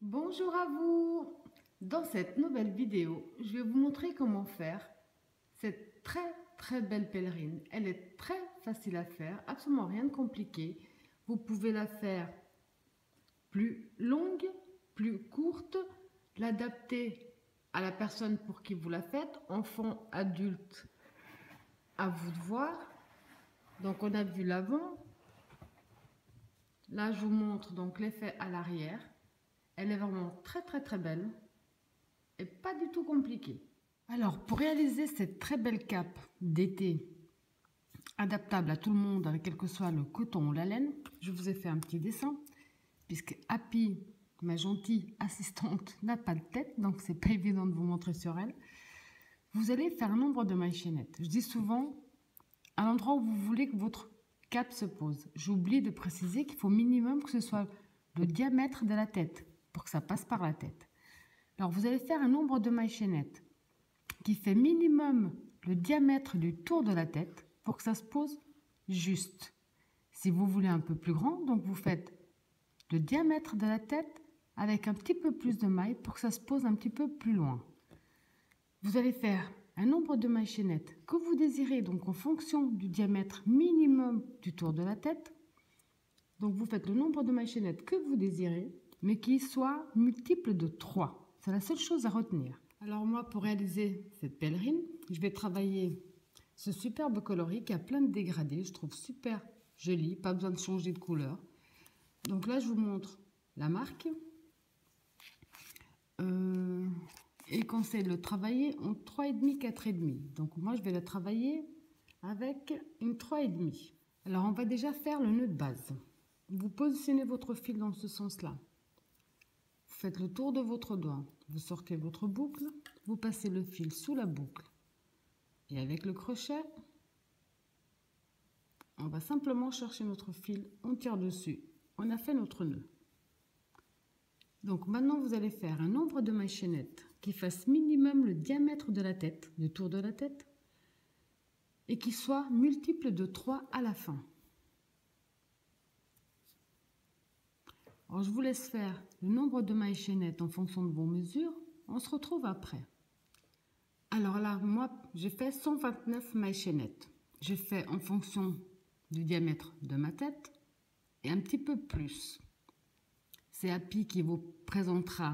Bonjour à vous! Dans cette nouvelle vidéo, je vais vous montrer comment faire cette très belle pèlerine. Elle est très facile à faire, absolument rien de compliqué. Vous pouvez la faire plus longue, plus courte, l'adapter à la personne pour qui vous la faites, enfant, adulte, à vous de voir. Donc on a vu l'avant. Là je vous montre donc l'effet à l'arrière. Elle est vraiment très belle et pas du tout compliquée. Alors pour réaliser cette très belle cape d'été adaptable à tout le monde avec quel que soit le coton ou la laine, je vous ai fait un petit dessin puisque Happy, ma gentille assistante, n'a pas de tête, donc c'est pas évident de vous montrer sur elle. Vous allez faire un nombre de mailles chaînettes. Je dis souvent à l'endroit où vous voulez que votre cape se pose. J'oublie de préciser qu'il faut minimum que ce soit le diamètre de la tête pour que ça passe par la tête. Alors vous allez faire un nombre de mailles chaînettes qui fait minimum le diamètre du tour de la tête pour que ça se pose juste. Si vous voulez un peu plus grand, donc vous faites le diamètre de la tête avec un petit peu plus de mailles pour que ça se pose un petit peu plus loin. Vous allez faire un nombre de mailles chaînettes que vous désirez, donc en fonction du diamètre minimum du tour de la tête. Donc vous faites le nombre de mailles chaînettes que vous désirez, mais qui soit multiple de 3. C'est la seule chose à retenir. Alors moi, pour réaliser cette pèlerine, je vais travailler ce superbe coloris qui a plein de dégradés. Je trouve super joli, pas besoin de changer de couleur. Donc là, je vous montre la marque. Il conseille de le travailler en 3,5, 4,5. Donc moi, je vais le travailler avec une 3,5. Alors, on va déjà faire le nœud de base. Vous positionnez votre fil dans ce sens-là. Vous faites le tour de votre doigt. Vous sortez votre boucle. Vous passez le fil sous la boucle. Et avec le crochet, on va simplement chercher notre fil. On tire dessus. On a fait notre nœud. Donc maintenant, vous allez faire un nombre de mailles chaînettes qui fasse minimum le diamètre de la tête, du tour de la tête, et qui soit multiple de 3 à la fin. Alors, je vous laisse faire le nombre de mailles chaînettes en fonction de vos mesures. On se retrouve après. Alors là, moi, j'ai fait 129 mailles chaînettes. J'ai fait en fonction du diamètre de ma tête et un petit peu plus. C'est Happy qui vous présentera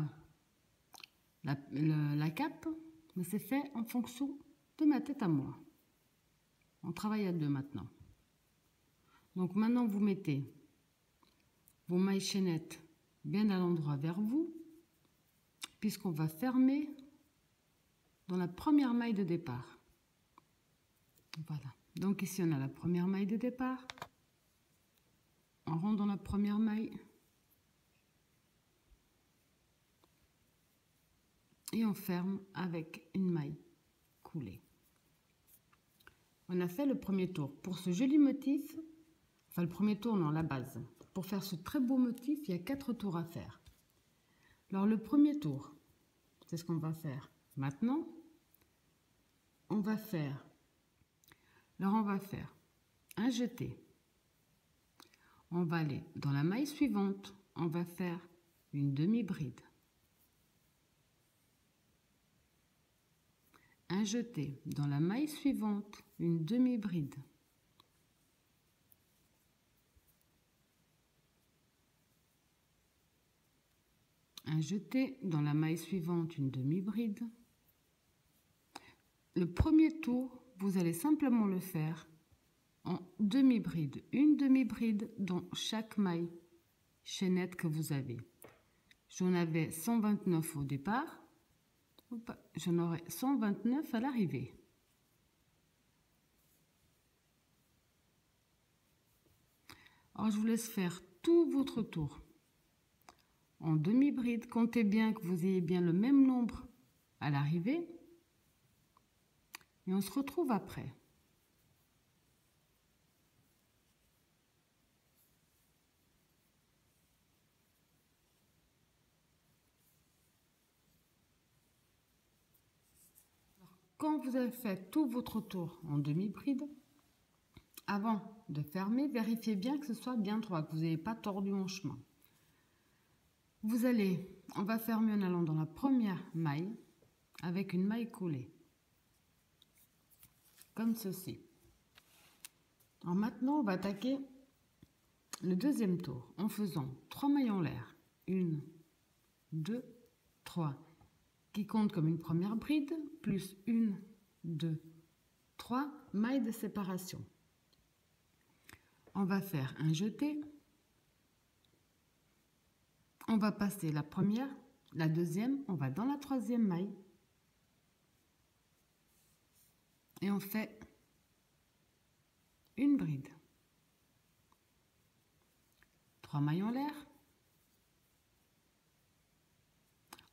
la cape, mais c'est fait en fonction de ma tête à moi. On travaille à deux maintenant. Donc maintenant, vous mettez vos mailles chaînettes bien à l'endroit vers vous, puisqu'on va fermer dans la première maille de départ. Voilà. Donc ici, on a la première maille de départ. On rentre dans la première maille. Et on ferme avec une maille coulée. On a fait le premier tour. Pour ce joli motif, enfin le premier tour, non, la base. Pour faire ce très beau motif, il y a 4 tours à faire. Alors le premier tour, c'est ce qu'on va faire maintenant. On va faire un jeté. On va aller dans la maille suivante. On va faire une demi-bride. Un jeté dans la maille suivante, une demi-bride. Un jeté dans la maille suivante, une demi-bride. Le premier tour, vous allez simplement le faire en demi-bride. Une demi-bride dans chaque maille chaînette que vous avez. J'en avais 129 au départ. J'en aurai 129 à l'arrivée. Alors, je vous laisse faire tout votre tour en demi-bride. Comptez bien que vous ayez bien le même nombre à l'arrivée. Et on se retrouve après. Quand vous avez fait tout votre tour en demi-bride, avant de fermer, vérifiez bien que ce soit bien droit, que vous n'ayez pas tordu en chemin. Vous allez on va fermer en allant dans la première maille avec une maille coulée. Comme ceci. Alors maintenant, on va attaquer le deuxième tour en faisant 3 mailles en l'air. 1, 2, 3. Qui compte comme une première bride, plus 1, 2, 3 mailles de séparation. On va faire un jeté. On va passer la première, la deuxième, on va dans la troisième maille. Et on fait une bride. 3 mailles en l'air.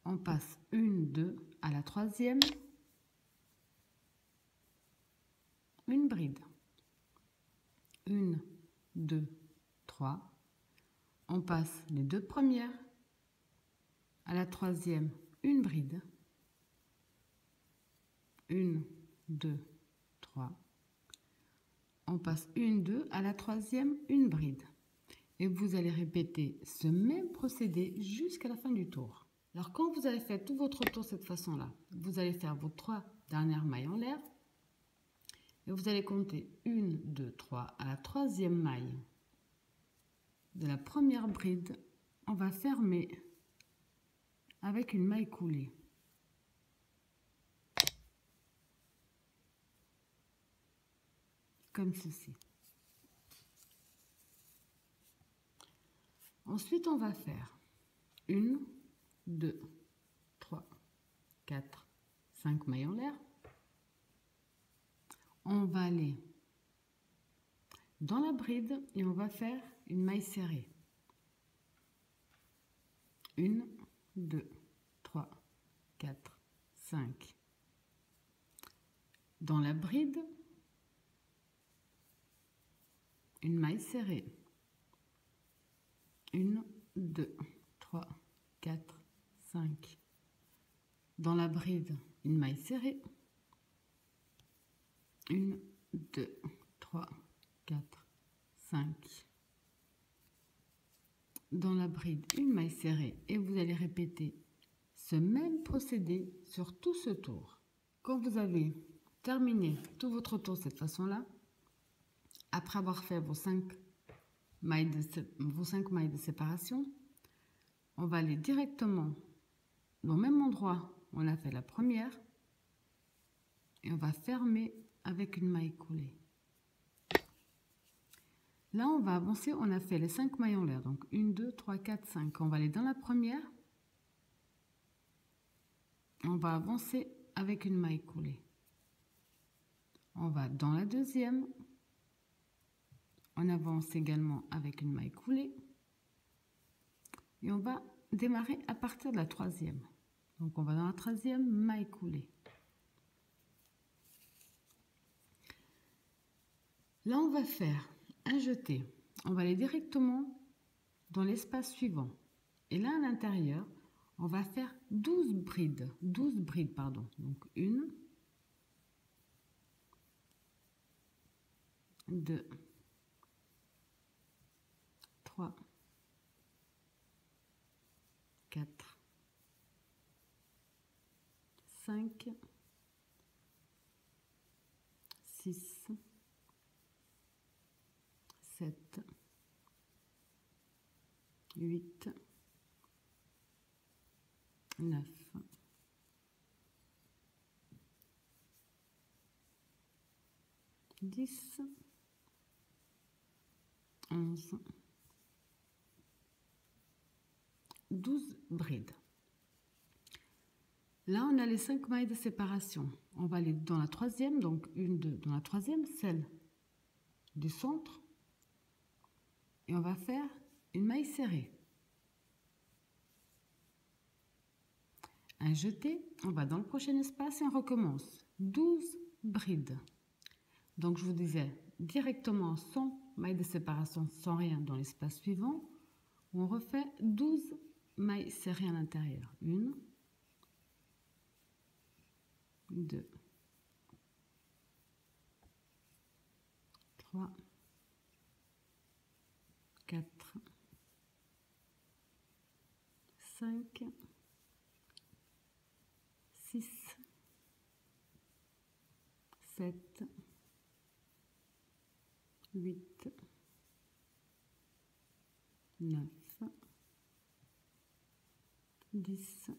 On passe 1, 2 à la troisième. Une bride. 1, 2, 3. On passe les 2 premières à la troisième, une bride. 1, 2, 3. On passe 1, 2 à la troisième, une bride. Et vous allez répéter ce même procédé jusqu'à la fin du tour. Alors quand vous avez fait tout votre tour de cette façon-là, vous allez faire vos 3 dernières mailles en l'air. Et vous allez compter 1, 2, 3 à la troisième maille de la première bride. On va fermer avec une maille coulée. Comme ceci. Ensuite, on va faire 1, 2, 3, 4, 5 mailles en l'air. On va aller dans la bride et on va faire une maille serrée. 1, 2, 3, 4, 5. Dans la bride, une maille serrée. 1, 2, 3, 4, 5. Dans la bride, une maille serrée. 1, 2, 3, 4, 5. Dans la bride, une maille serrée. Et vous allez répéter ce même procédé sur tout ce tour. Quand vous avez terminé tout votre tour de cette façon-là, après avoir fait vos 5 mailles de séparation, on va aller directement au même endroit où on a fait la première et on va fermer avec une maille coulée. Là, on va avancer, on a fait les 5 mailles en l'air, donc 1, 2, 3, 4, 5. On va aller dans la première, on va avancer avec une maille coulée. On va dans la deuxième, on avance également avec une maille coulée et on va démarrer à partir de la troisième. Donc on va dans la troisième, maille coulée. Là, on va faire un jeté. On va aller directement dans l'espace suivant. Et là, à l'intérieur, on va faire 12 brides. 12 brides, pardon. Donc 1, 2, 3, 4, 5, 6, 7, 8, 9, 10, 11, 12 brides. Là, on a les 5 mailles de séparation. On va aller dans la troisième, donc 1, 2, dans la troisième, celle du centre. Et on va faire une maille serrée. Un jeté, on va dans le prochain espace et on recommence. 12 brides. Donc, je vous disais, directement sans maille de séparation, sans rien dans l'espace suivant, on refait 12 mailles serrées à l'intérieur. 1, 2, 3, 4, 5, 6, 7, 8, 9, 10,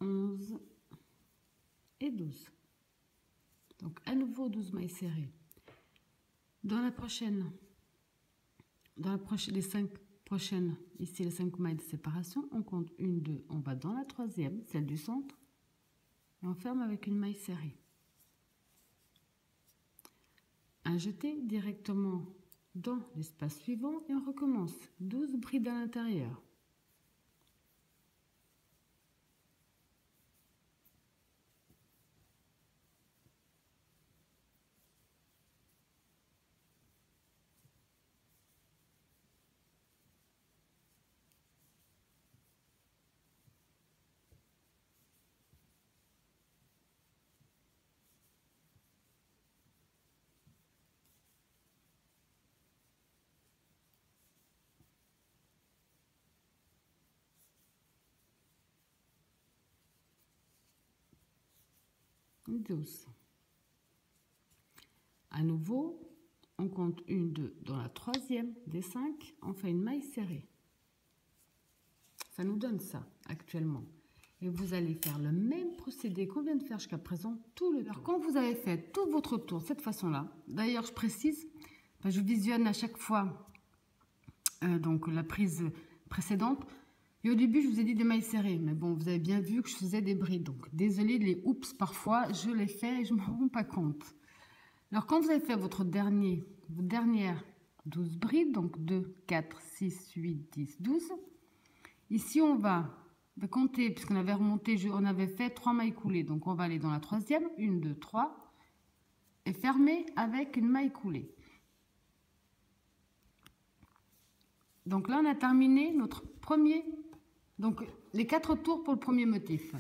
11 et 12. Donc à nouveau 12 mailles serrées. Dans les 5 prochaines, ici les 5 mailles de séparation, on compte 1, 2, on va dans la troisième, celle du centre, et on ferme avec une maille serrée. Un jeté directement dans l'espace suivant et on recommence. 12 brides à l'intérieur. Et 12. À nouveau, on compte 1, 2 dans la troisième des 5, on fait une maille serrée. Ça nous donne ça actuellement. Et vous allez faire le même procédé qu'on vient de faire jusqu'à présent tout le tour. Alors quand vous avez fait tout votre tour de cette façon-là, d'ailleurs je précise, je visionne à chaque fois donc la prise précédente. Et au début, je vous ai dit des mailles serrées, mais bon, vous avez bien vu que je faisais des brides. Donc, désolée, les oups, parfois, je les fais et je ne me rends pas compte. Alors, quand vous avez fait votre dernière 12 brides, donc 2, 4, 6, 8, 10, 12, ici, on va compter, puisqu'on avait remonté, on avait fait 3 mailles coulées. Donc, on va aller dans la troisième, 1, 2, 3, et fermer avec une maille coulée. Donc là, on a terminé notre premier... Donc, les 4 tours pour le premier motif.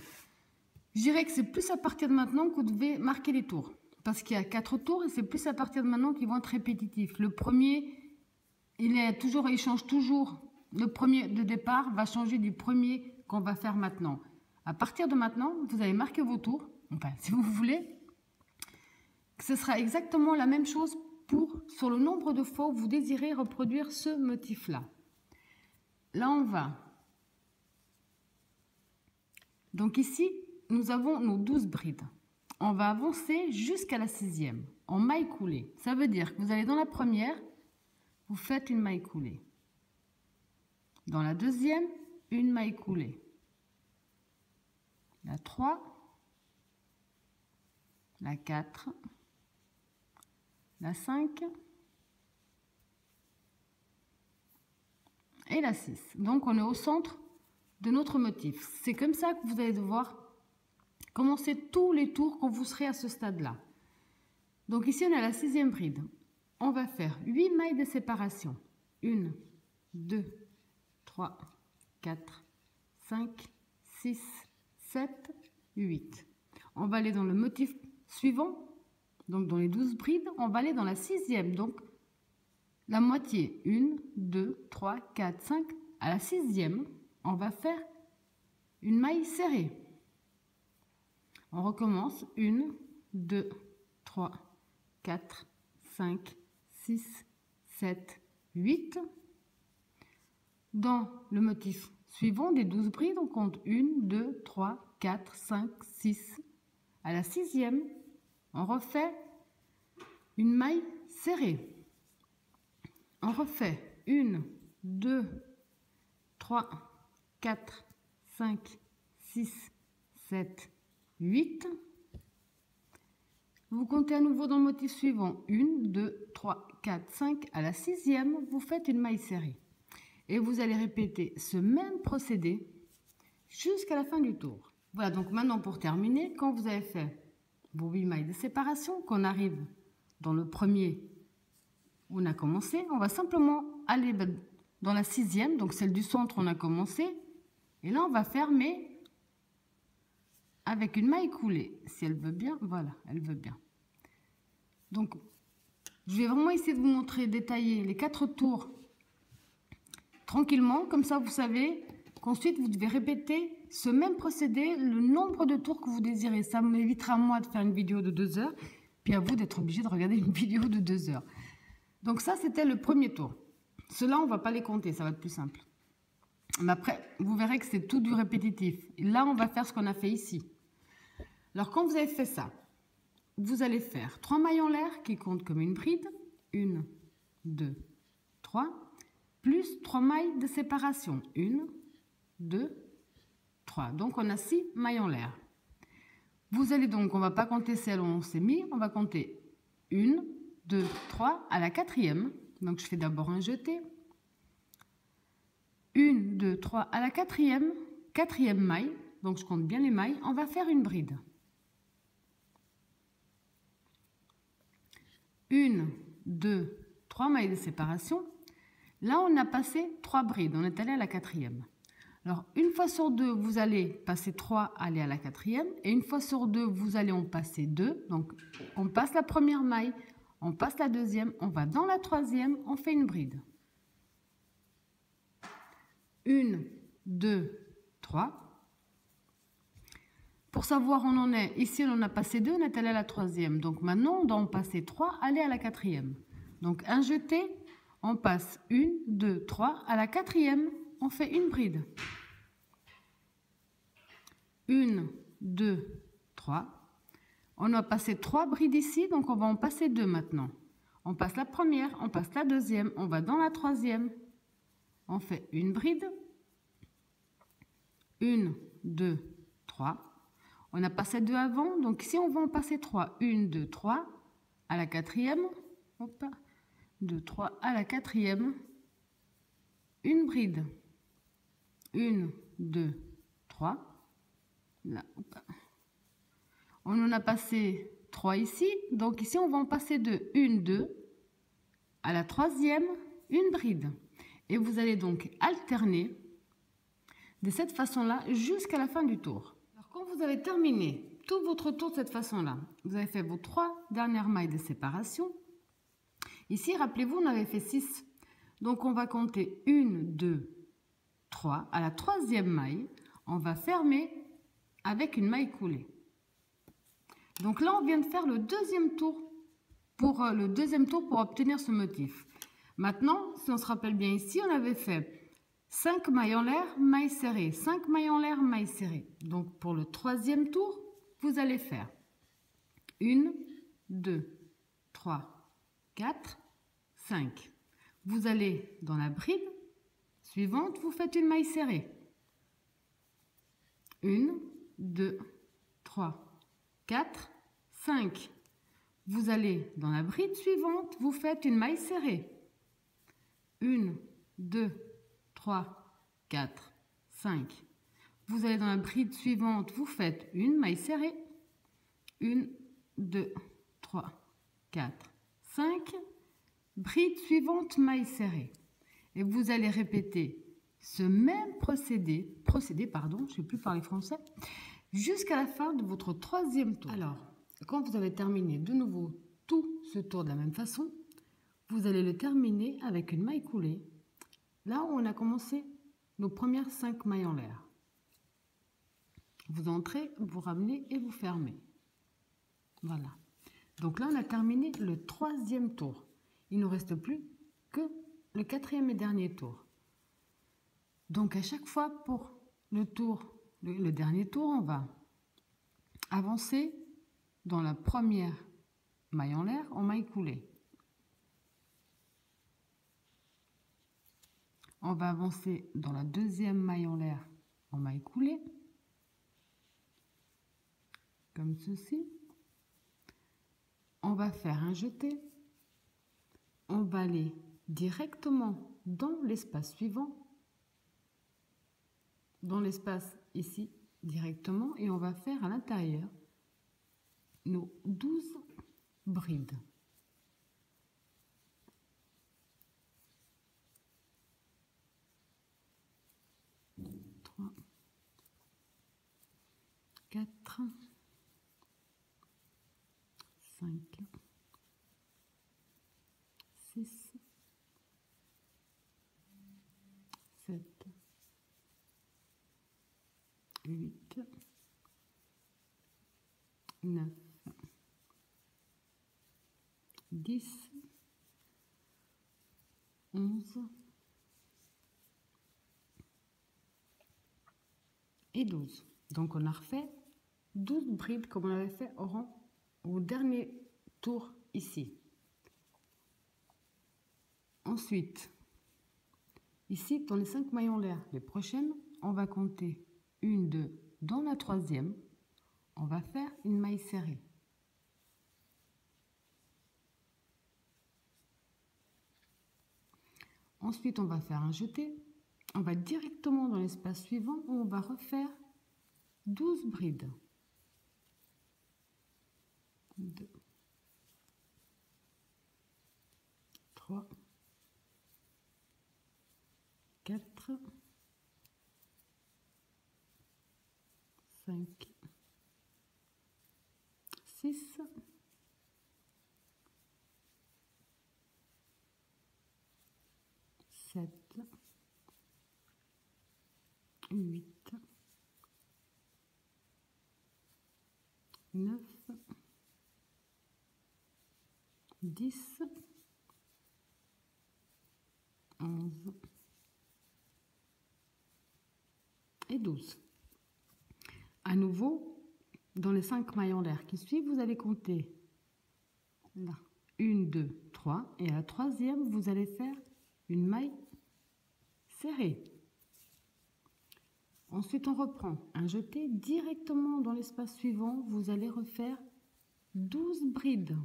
Je dirais que c'est plus à partir de maintenant que vous devez marquer les tours. Parce qu'il y a 4 tours et c'est plus à partir de maintenant qu'ils vont être répétitifs. Le premier, il change toujours. Le premier de départ va changer du premier qu'on va faire maintenant. À partir de maintenant, vous allez marquer vos tours. Enfin, si vous voulez, ce sera exactement la même chose sur le nombre de fois où vous désirez reproduire ce motif-là. Là, on va... Donc ici, nous avons nos 12 brides. On va avancer jusqu'à la 6e en maille coulée. Ça veut dire que vous allez dans la première, vous faites une maille coulée. Dans la deuxième, une maille coulée. La 3, la 4, la 5 et la 6. Donc on est au centre de notre motif. C'est comme ça que vous allez devoir commencer tous les tours quand vous serez à ce stade-là. Donc ici, on a la 6e bride. On va faire 8 mailles de séparation. 1, 2, 3, 4, 5, 6, 7, 8. On va aller dans le motif suivant. Donc dans les 12 brides, on va aller dans la 6e. Donc la moitié. 1, 2, 3, 4, 5. À la 6e, on va faire une maille serrée. On recommence. 1, 2, 3, 4, 5, 6, 7, 8. Dans le motif suivant des 12 brides, on compte 1, 2, 3, 4, 5, 6. À la 6e, on refait une maille serrée. On refait 1, 2, 3, 4, 5, 6, 7, 8. Vous comptez à nouveau dans le motif suivant. 1, 2, 3, 4, 5. À la 6e, vous faites une maille serrée. Et vous allez répéter ce même procédé jusqu'à la fin du tour. Voilà, donc maintenant pour terminer, quand vous avez fait vos 8 mailles de séparation, qu'on arrive dans le premier où on a commencé, on va simplement aller dans la 6e, donc celle du centre, on a commencé. Et là, on va fermer avec une maille coulée. Si elle veut bien, voilà, elle veut bien. Donc, je vais vraiment essayer de vous montrer, détailler les 4 tours tranquillement. Comme ça, vous savez qu'ensuite, vous devez répéter ce même procédé, le nombre de tours que vous désirez. Ça m'évitera, moi, de faire une vidéo de 2 heures, puis à vous d'être obligé de regarder une vidéo de 2 heures. Donc ça, c'était le premier tour. Ceux-là, on ne va pas les compter, ça va être plus simple. Mais après, vous verrez que c'est tout du répétitif. Et là, on va faire ce qu'on a fait ici. Alors, quand vous avez fait ça, vous allez faire 3 mailles en l'air qui comptent comme une bride. 1, 2, 3. Plus 3 mailles de séparation. 1, 2, 3. Donc, on a 6 mailles en l'air. Vous allez donc, on ne va pas compter celles où on s'est mis. On va compter 1, 2, 3 à la 4e. Donc, je fais d'abord un jeté. 1, 2, 3 à la 4e maille. Donc, je compte bien les mailles. On va faire une bride. 1, 2, 3 mailles de séparation. Là, on a passé 3 brides. On est allé à la 4e. Alors, une fois sur 2, vous allez passer 3, aller à la 4e. Et une fois sur 2, vous allez en passer 2. Donc, on passe la première maille, on passe la deuxième, on va dans la 3e, on fait une bride. 1, 2, 3. Pour savoir où on en est, ici on en a passé 2, on est allé à la 3e. Donc maintenant, on doit en passer 3, aller à la 4e. Donc un jeté, on passe 1, 2, 3. À la 4e, on fait une bride. 1, 2, 3. On a passé 3 brides ici, donc on va en passer 2 maintenant. On passe la première, on passe la deuxième, on va dans la 3e. On fait une bride. 1, 2, 3. On a passé 2 avant, donc ici on va en passer 3. 1, 2, 3. À la 4e. Hop. 2, 3. À la 4e. Une bride. 1, 2, 3. Là, hop. On en a passé 3 ici, donc ici on va en passer 2. 1, 2. À la 3e, une bride. Et vous allez donc alterner de cette façon-là jusqu'à la fin du tour. Alors, quand vous avez terminé tout votre tour de cette façon-là, vous avez fait vos 3 dernières mailles de séparation. Ici, rappelez-vous, on avait fait 6. Donc, on va compter 1, 2, 3. À la 3e maille, on va fermer avec une maille coulée. Donc là, on vient de faire le deuxième tour pour obtenir ce motif. Maintenant, si on se rappelle bien ici, on avait fait 5 mailles en l'air, mailles serrées, 5 mailles en l'air, mailles serrées. Donc pour le 3e tour, vous allez faire 1, 2, 3, 4, 5. Vous allez dans la bride suivante, vous faites une maille serrée. 1, 2, 3, 4, 5. Vous allez dans la bride suivante, vous faites une maille serrée. 1, 2, 3, 4, 5. Vous allez dans la bride suivante, vous faites une maille serrée. 1, 2, 3, 4, 5. Bride suivante, maille serrée. Et vous allez répéter ce même procédé, je ne sais plus parler français, jusqu'à la fin de votre 3e tour. Alors, quand vous avez terminé de nouveau tout ce tour de la même façon, vous allez le terminer avec une maille coulée. Là où on a commencé nos premières 5 mailles en l'air. Vous entrez, vous ramenez et vous fermez. Voilà. Donc là, on a terminé le 3e tour. Il ne nous reste plus que le 4e et dernier tour. Donc à chaque fois pour le dernier tour, on va avancer dans la première maille en l'air en maille coulée. On va avancer dans la 2e maille en l'air en maille coulée, comme ceci. On va faire un jeté. On va aller directement dans l'espace suivant, dans l'espace ici directement, et on va faire à l'intérieur nos 12 brides. 3, 4, 5, 6, 7, 8, 9, 10, 11 et 12. Donc on a refait 12 brides comme on avait fait au dernier tour ici. Ensuite, ici dans les 5 maillons l'air, les prochaines, on va compter 1, 2, dans la troisième, on va faire une maille serrée. Ensuite, on va faire un jeté. On va directement dans l'espace suivant où on va refaire 12 brides. 2, 3, 4, 5, 6, 7, 8, 9, 10, 11 et 12. À nouveau, dans les 5 maillons d'air qui suivent, vous allez compter là 1, 2, 3 et à la troisième, vous allez faire une maille serrée. Ensuite, on reprend un jeté directement dans l'espace suivant, vous allez refaire 12 brides.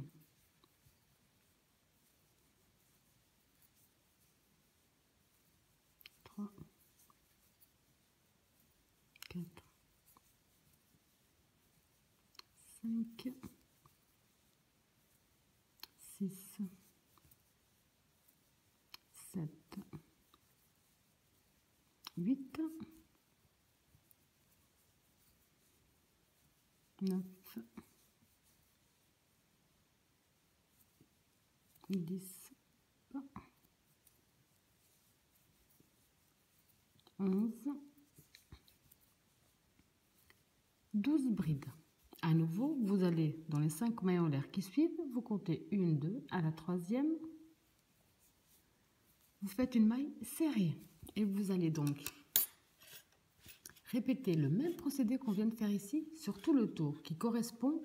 3, 4, 5, 6, 7, 8, 9, 10, 11, 12 brides. À nouveau, vous allez dans les 5 maillons d'air qui suivent, vous comptez 1, 2, à la troisième, vous faites une maille serrée et vous allez donc répéter le même procédé qu'on vient de faire ici sur tout le tour qui correspond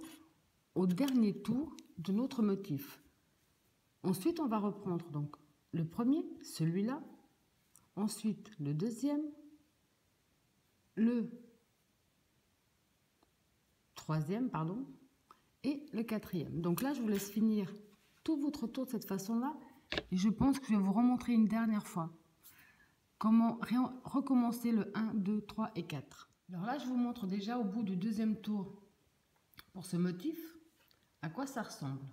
au dernier tour de notre motif. Ensuite, on va reprendre donc le premier, celui-là, ensuite le deuxième, le troisième, pardon, et le quatrième. Donc là, je vous laisse finir tout votre tour de cette façon-là. Et je pense que je vais vous remontrer une dernière fois comment recommencer le 1, 2, 3 et 4. Alors là, je vous montre déjà au bout du deuxième tour pour ce motif à quoi ça ressemble.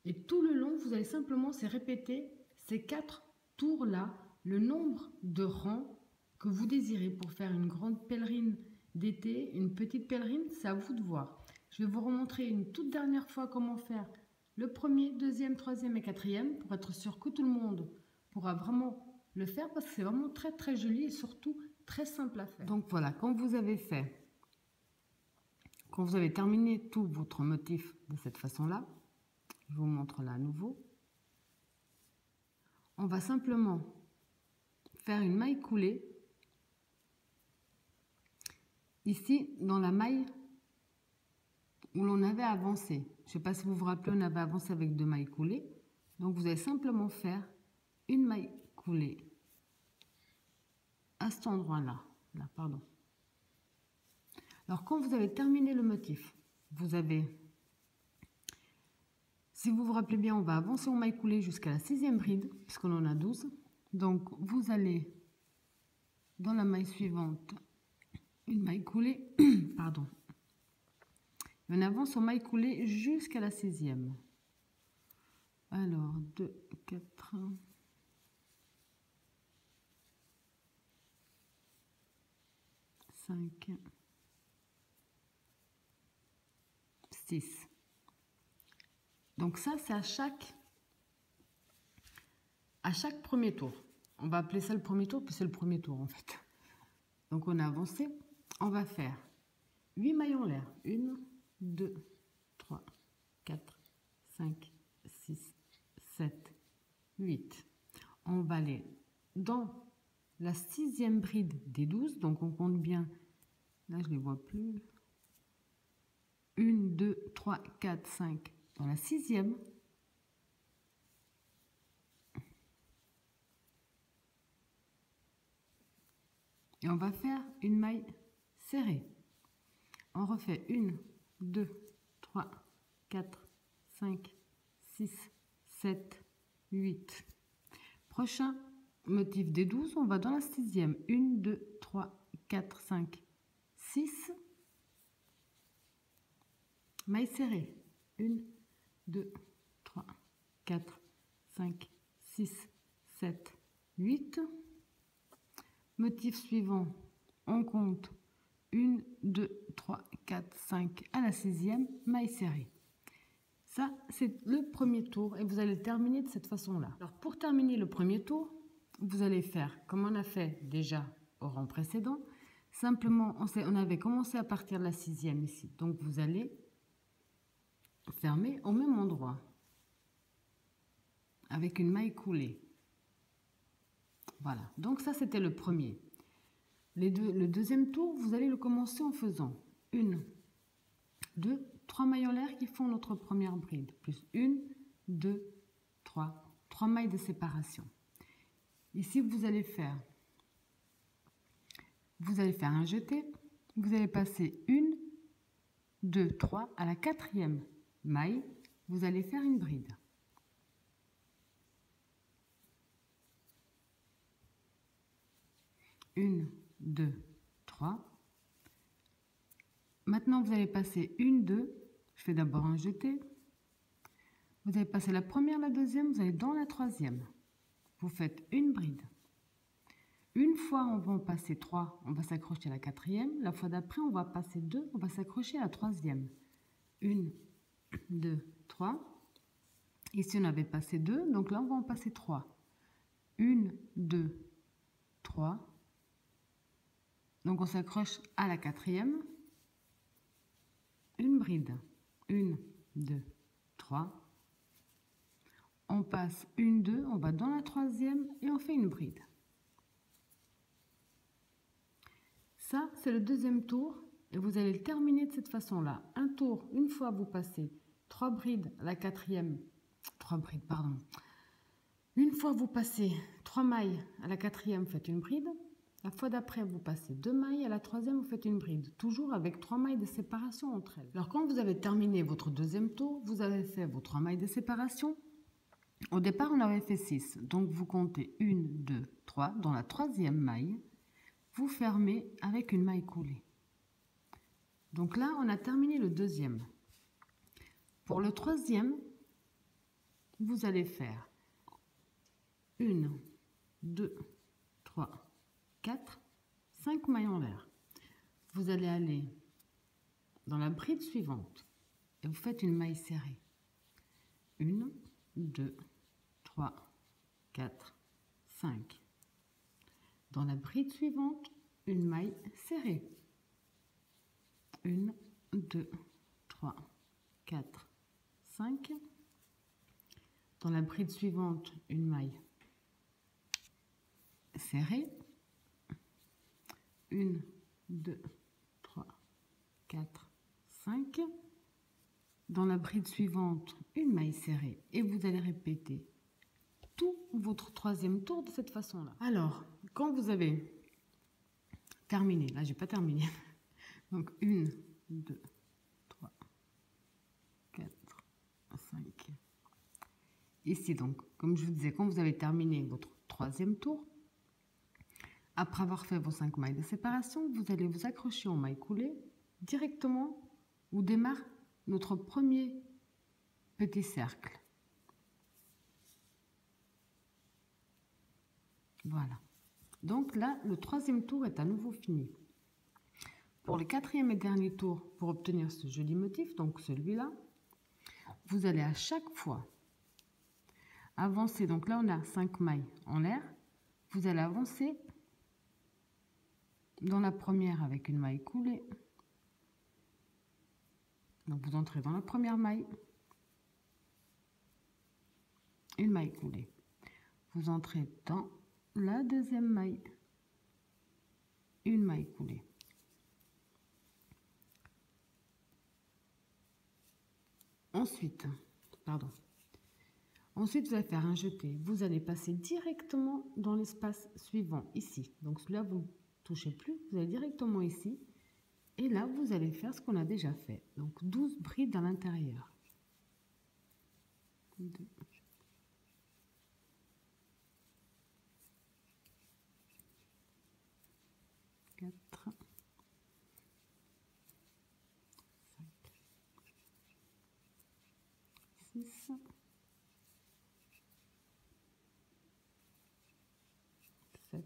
Et tout le long, vous allez simplement répéter ces 4 tours-là, le nombre de rangs que vous désirez pour faire une grande pèlerine d'été, une petite pèlerine, c'est à vous de voir. Je vais vous remontrer une toute dernière fois comment faire le premier, deuxième, troisième et quatrième pour être sûr que tout le monde pourra vraiment le faire parce que c'est vraiment très très joli et surtout très simple à faire. Donc voilà, quand vous avez terminé tout votre motif de cette façon-là, je vous montre là à nouveau. On va simplement faire une maille coulée ici dans la maille où l'on avait avancé. Je ne sais pas si vous vous rappelez, on avait avancé avec 2 mailles coulées. Donc vous allez simplement faire une maille coulée à cet endroit-là. Là, pardon. Alors quand vous avez terminé le motif, vous avez, si vous vous rappelez bien, on va avancer en maille coulée jusqu'à la 6e bride, puisqu'on en a 12. Donc vous allez dans la maille suivante, une maille coulée, pardon. Et on avance en maille coulée jusqu'à la 6e. Alors 2, 4, 5, 6. Donc ça, c'est à chaque premier tour. On va appeler ça le premier tour, puis c'est le premier tour en fait. Donc on a avancé. On va faire 8 mailles en l'air. 1, 2, 3, 4, 5, 6, 7, 8. On va aller dans la 6e bride des 12. Donc on compte bien. Là je ne les vois plus. 1, 2, 3, 4, 5. Dans la 6e. Et on va faire une maille serrée. On refait 1, 2, 3, 4, 5, 6, 7, 8. Prochain motif des 12, on va dans la 6e. 1, 2, 3, 4, 5, 6. Maille serrée. 1, 2, 3, 4, 5, 6, 7, 8. Motif suivant, on compte 1, 2, 3, 4, 5 à la 6e, maille serrée. Ça, c'est le premier tour et vous allez le terminer de cette façon-là. Alors, pour terminer le premier tour, vous allez faire comme on a fait déjà au rang précédent. Simplement, on avait commencé à partir de la 6e ici. Donc, vous allez fermer au même endroit avec une maille coulée. Voilà, donc ça c'était le premier. Le deuxième tour, vous allez le commencer en faisant 1, 2, 3 mailles en l'air qui font notre première bride, plus 1, 2, 3 mailles de séparation. Ici, vous allez faire un jeté, vous allez passer 1, 2, 3, à la 4e maille, vous allez faire une bride. Une, 2, 3. Maintenant, vous allez passer 1, 2. Je fais d'abord un jeté. Vous allez passer la première, la deuxième, vous allez dans la 3e. Vous faites une bride. Une fois, on va en passer 3, on va s'accrocher à la 4e. La fois d'après, on va passer 2, on va s'accrocher à la 3e. 1, 2, 3. Ici, on avait passé 2, donc là, on va en passer 3. 1, 2, 3. Donc, on s'accroche à la 4e. Une bride. 1, 2, 3. On passe 1, 2, on va dans la 3e et on fait une bride. Ça, c'est le deuxième tour et vous allez le terminer de cette façon-là. Un tour, une fois vous passez 3 brides à la 4e, 3 brides, pardon. Une fois vous passez 3 mailles à la 4e, faites une bride. La fois d'après, vous passez 2 mailles, à la 3e, vous faites une bride. Toujours avec 3 mailles de séparation entre elles. Alors, quand vous avez terminé votre deuxième tour, vous avez fait vos 3 mailles de séparation. Au départ, on avait fait 6. Donc, vous comptez 1, 2, 3. Dans la 3e maille, vous fermez avec une maille coulée. Donc là, on a terminé le deuxième. Pour le troisième, vous allez faire 1, 2, 3, 4, 5 mailles en l'air. Vous allez aller dans la bride suivante et vous faites une maille serrée. 1, 2, 3, 4, 5. Dans la bride suivante, une maille serrée. 1, 2, 3, 4, 5. Dans la bride suivante, une maille serrée. 1, 2, 3, 4, 5. Dans la bride suivante, une maille serrée. Et vous allez répéter tout votre troisième tour de cette façon-là. Alors, quand vous avez terminé, là, j'ai pas terminé. Donc, 1, 2, 3, 4, 5. Ici, donc, comme je vous disais, quand vous avez terminé votre troisième tour, après avoir fait vos 5 mailles de séparation, vous allez vous accrocher en maille coulée directement où démarre notre premier petit cercle. Voilà. Donc là, le troisième tour est à nouveau fini. Pour le quatrième et dernier tour, pour obtenir ce joli motif, donc celui-là, vous allez à chaque fois avancer. Donc là, on a 5 mailles en l'air. vous allez avancer dans la première avec une maille coulée. Donc vous entrez dans la première maille, une maille coulée. Vous entrez dans la deuxième maille, une maille coulée. Ensuite, ensuite vous allez faire un jeté. Vous allez passer directement dans l'espace suivant, ici. Donc celui-là, vous ne touchez plus, vous allez directement ici. Et là, vous allez faire ce qu'on a déjà fait. Donc 12 brides à l'intérieur. 2, 4, 5, 6, 7,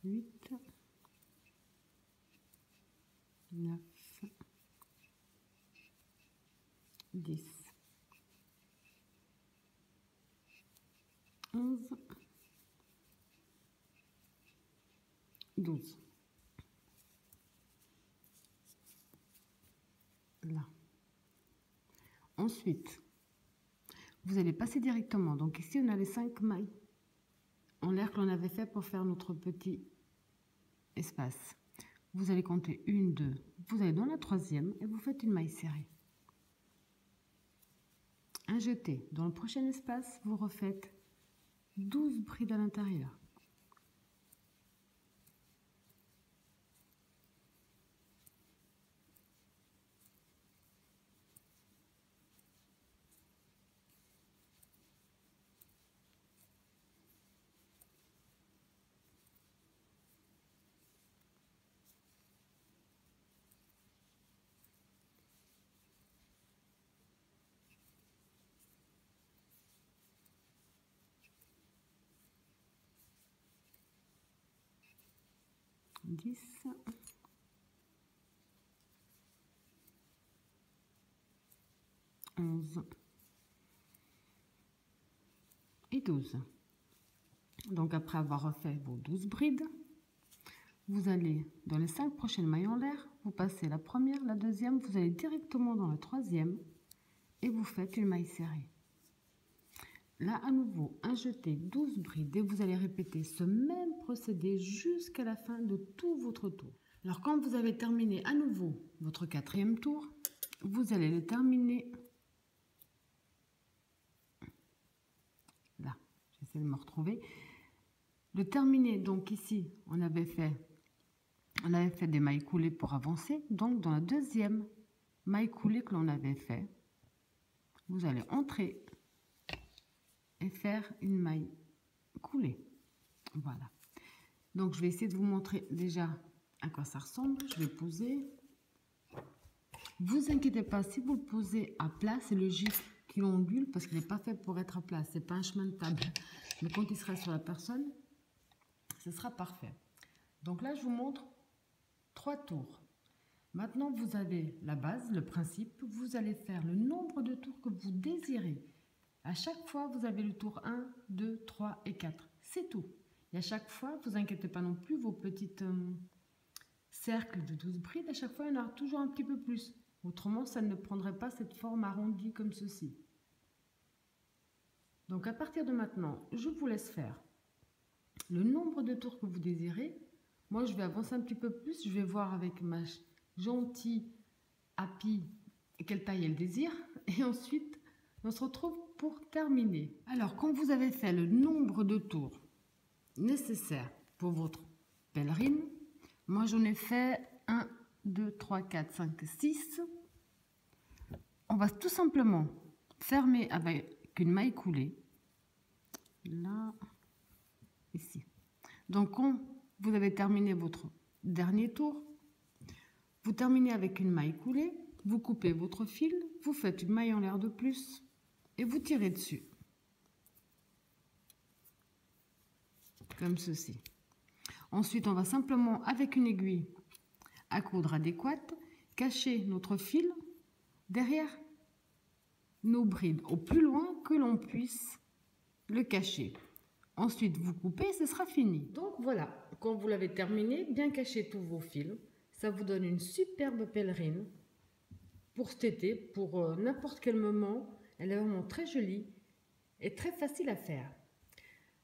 8, 9, 10, 11, 12. Là. Ensuite, vous allez passer directement. Donc ici, on a les 5 mailles en l'air que l'on avait fait pour faire notre petit espace. Vous allez compter 1, 2. Vous allez dans la troisième et vous faites une maille serrée. Un jeté. Dans le prochain espace, vous refaites 12 brides à l'intérieur. Dix, 11 et 12. Donc après avoir refait vos 12 brides, vous allez dans les 5 prochaines mailles en l'air, vous passez la première, la deuxième, vous allez directement dans la troisième et vous faites une maille serrée. Là, à nouveau, un jeté, 12 brides, et vous allez répéter ce même procédé jusqu'à la fin de tout votre tour. Alors, quand vous avez terminé à nouveau votre 4e tour, vous allez le terminer là. J'essaie de me retrouver. Le terminer, donc ici, on avait fait des mailles coulées pour avancer. Donc, dans la deuxième maille coulée que l'on avait fait, vous allez entrer et faire une maille coulée. Voilà. Donc, je vais essayer de vous montrer déjà à quoi ça ressemble. Je vais poser. Vous inquiétez pas, si vous le posez à plat, c'est logique qu'il ondule parce qu'il n'est pas fait pour être à plat. C'est pas un chemin de table. Mais quand il sera sur la personne, ce sera parfait. Donc là, je vous montre 3 tours. Maintenant, vous avez la base, le principe. Vous allez faire le nombre de tours que vous désirez. À chaque fois, vous avez le tour 1, 2, 3 et 4. C'est tout. Et à chaque fois, vous inquiétez pas non plus, vos petites cercles de 12 brides, à chaque fois, il y en a toujours un petit peu plus. Autrement, ça ne prendrait pas cette forme arrondie comme ceci. Donc, à partir de maintenant, je vous laisse faire le nombre de tours que vous désirez. Moi, je vais avancer un petit peu plus. Je vais voir avec ma gentille Happy quelle taille elle désire. Et ensuite, on se retrouve pour terminer. Alors, quand vous avez fait le nombre de tours nécessaires pour votre pèlerine, moi j'en ai fait 1, 2, 3, 4, 5, 6. On va tout simplement fermer avec une maille coulée. Là, ici. Donc, quand vous avez terminé votre dernier tour, vous terminez avec une maille coulée, vous coupez votre fil, vous faites une maille en l'air de plus et vous tirez dessus. Comme ceci. Ensuite, on va simplement, avec une aiguille à coudre adéquate, cacher notre fil derrière nos brides au plus loin que l'on puisse le cacher. Ensuite, vous coupez et ce sera fini. Donc voilà, quand vous l'avez terminé, bien cacher tous vos fils. Ça vous donne une superbe pèlerine pour cet été, pour n'importe quel moment. Elle est vraiment très jolie et très facile à faire.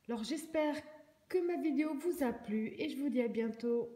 Alors j'espère que ma vidéo vous a plu et je vous dis à bientôt.